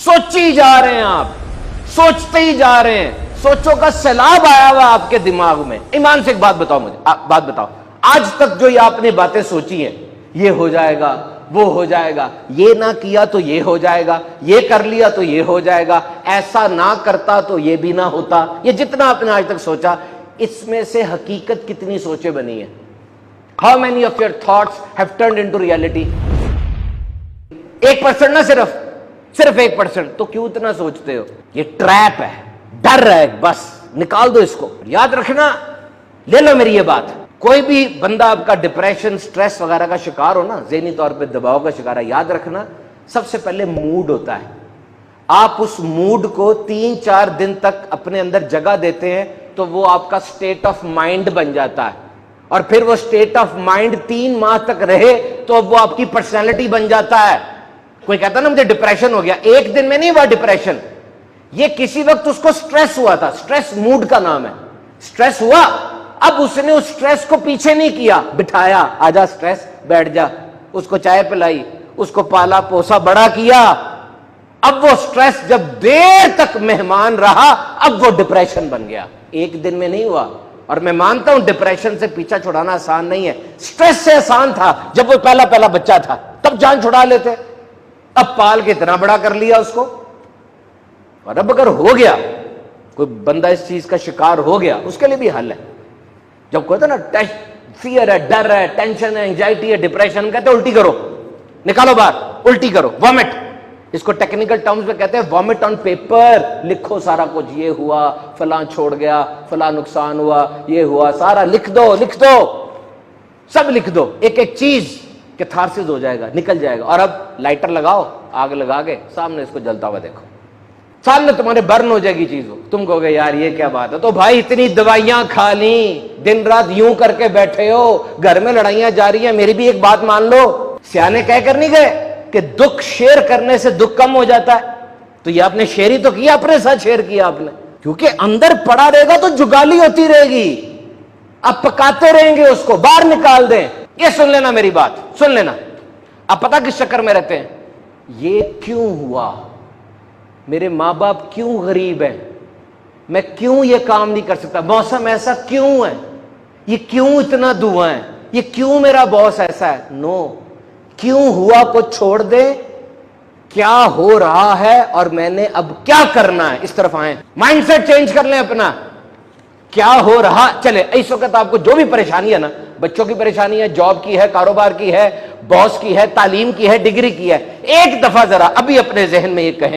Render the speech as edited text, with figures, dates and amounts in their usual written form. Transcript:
सोची जा रहे हैं आप, सोचते ही जा रहे हैं, सोचों का सैलाब आया हुआ आपके दिमाग में। ईमान से एक बात बताओ मुझे, बात बताओ, आज तक जो ये आपने बातें सोची हैं, ये हो जाएगा, वो हो जाएगा, ये ना किया तो ये हो जाएगा, ये कर लिया तो ये हो जाएगा, ऐसा ना करता तो ये भी ना होता, ये जितना आपने आज तक सोचा, इसमें से हकीकत कितनी सोचें बनी है? How many of your thoughts have turned into reality? 1% ना, सिर्फ 1%। तो क्यों इतना सोचते हो? ये ट्रैप है, डर है, बस निकाल दो इसको। याद रखना, ले लो मेरी ये बात, कोई भी बंदा आपका डिप्रेशन, स्ट्रेस वगैरह का शिकार हो ना, ज़हनी तौर पे दबाव का शिकार है, याद रखना सबसे पहले मूड होता है। आप उस मूड को 3-4 दिन तक अपने अंदर जगह देते हैं तो वो आपका स्टेट ऑफ माइंड बन जाता है, और फिर वो स्टेट ऑफ माइंड 3 माह तक रहे तो वो आपकी पर्सनैलिटी बन जाता है। कोई कहता ना मुझे डिप्रेशन हो गया, एक दिन में नहीं हुआ डिप्रेशन, ये किसी वक्त उसको स्ट्रेस हुआ था, स्ट्रेस मूड का नाम है। स्ट्रेस हुआ, अब उसने उस स्ट्रेस को पीछे नहीं किया, बिठाया, आजा स्ट्रेस, बैठ जा, उसको चाय पिलाई, उसको पाला पोसा बड़ा किया। अब वो स्ट्रेस जब देर तक मेहमान रहा, अब वो डिप्रेशन बन गया। एक दिन में नहीं हुआ। और मैं मानता हूं डिप्रेशन से पीछा छुड़ाना आसान नहीं है, स्ट्रेस से आसान था जब वो पहला बच्चा था, तब जान छुड़ा लेते। अब पाल के इतना बड़ा कर लिया उसको, और अब अगर हो गया, कोई बंदा इस चीज का शिकार हो गया, उसके लिए भी हल है। जब कहते ना फियर है, डर है, टेंशन है, एंजाइटी है, डिप्रेशन, कहते हैं उल्टी करो, निकालो बाहर, उल्टी करो, वॉमिट। इसको टेक्निकल टर्म्स में कहते हैं वॉमिट ऑन पेपर। लिखो सारा कुछ, ये हुआ, फलां छोड़ गया, फलां नुकसान हुआ, ये हुआ, सारा लिख दो, सब लिख दो, एक एक चीज, कैथारसिस हो जाएगा, निकल जाएगा। और अब लाइटर लगाओ, आग लगा के सामने इसको जलता हुआ देखो, सामने तुम्हारे बर्न हो जाएगी चीज। तुम कहोगे यार ये क्या बात है? तो भाई इतनी दवाइयां खा ली, दिन रात यूं करके बैठे हो, घर में लड़ाइयां जा रही हैं, मेरी भी एक बात मान लो। सियाने कह कर नहीं गए कि दुख शेयर करने से दुख कम हो जाता है? तो ये आपने शेयर ही तो किया, अपने साथ शेयर किया आपने, क्योंकि अंदर पड़ा रहेगा तो जुगाली होती रहेगी, आप पकाते रहेंगे उसको, बाहर निकाल दें। ये सुन लेना मेरी बात, सुन लेना। आप पता किस चक्कर में रहते हैं? ये क्यों हुआ, मेरे माँ बाप क्यों गरीब हैं, मैं क्यों ये काम नहीं कर सकता, मौसम ऐसा क्यों है, ये क्यों इतना धुआं है, ये क्यों मेरा बॉस ऐसा है। नो, क्यों हुआ को छोड़ दे, क्या हो रहा है और मैंने अब क्या करना है, इस तरफ आए। माइंडसेट चेंज कर लें अपना, क्या हो रहा चले। इस वक्त आपको जो भी परेशानी है ना, बच्चों की परेशानी है, जॉब की है, कारोबार की है, बॉस की है, तालीम की है, डिग्री की है, एक दफा जरा अभी अपने जहन में ये कहें,